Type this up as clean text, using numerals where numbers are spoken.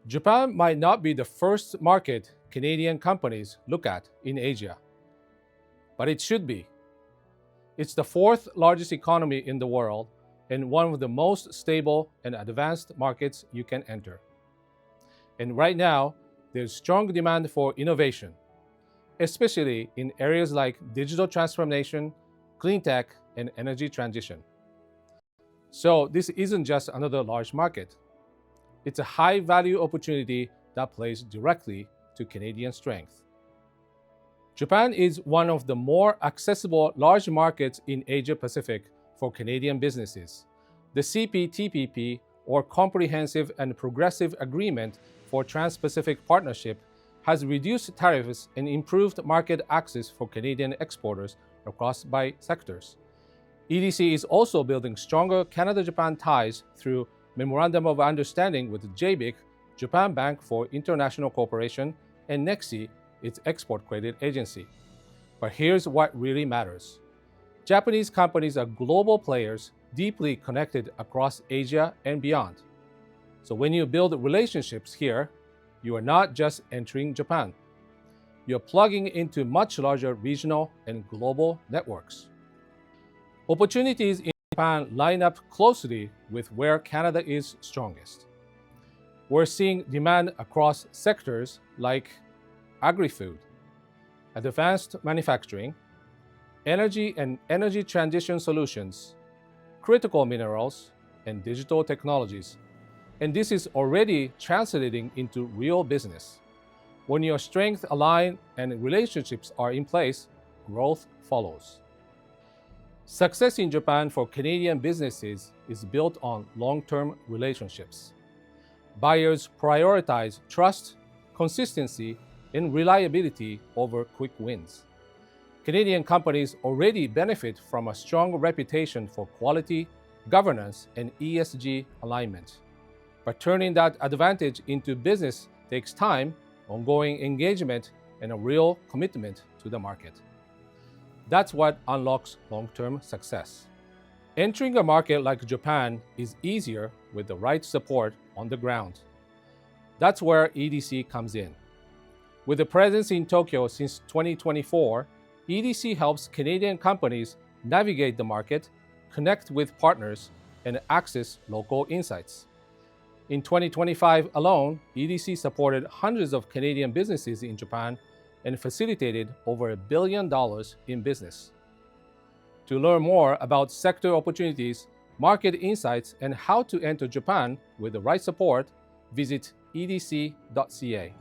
Japan might not be the first market Canadian companies look at in Asia, but it should be. It's the fourth largest economy in the world and one of the most stable and advanced markets you can enter. And right now, there's strong demand for innovation, especially in areas like digital transformation, clean tech, and energy transition. So this isn't just another large market. It's a high-value opportunity that plays directly to Canadian strength. Japan is one of the more accessible large markets in Asia Pacific for Canadian businesses. The CPTPP, or Comprehensive and Progressive Agreement for Trans-Pacific Partnership, has reduced tariffs and improved market access for Canadian exporters across by sectors. EDC is also building stronger Canada-Japan ties through Memorandum of Understanding with JBIC, Japan Bank for International Cooperation, and NEXI, its export credit agency. But here's what really matters. Japanese companies are global players deeply connected across Asia and beyond. So when you build relationships here, you are not just entering Japan. You're plugging into much larger regional and global networks. Opportunities in Japan line up closely with where Canada is strongest. We're seeing demand across sectors like agrifood, advanced manufacturing, energy and energy transition solutions, critical minerals, and digital technologies. And this is already translating into real business. When your strengths align and relationships are in place, growth follows. Success in Japan for Canadian businesses is built on long-term relationships. Buyers prioritize trust, consistency, and reliability over quick wins. Canadian companies already benefit from a strong reputation for quality, governance, and ESG alignment. But turning that advantage into business takes time, ongoing engagement, and a real commitment to the market. That's what unlocks long-term success. Entering a market like Japan is easier with the right support on the ground. That's where EDC comes in. With a presence in Tokyo since 2024, EDC helps Canadian companies navigate the market, connect with partners, and access local insights. In 2025 alone, EDC supported hundreds of Canadian businesses in Japan and facilitated over $1 billion in business. To learn more about sector opportunities, market insights, and how to enter Japan with the right support, visit edc.ca.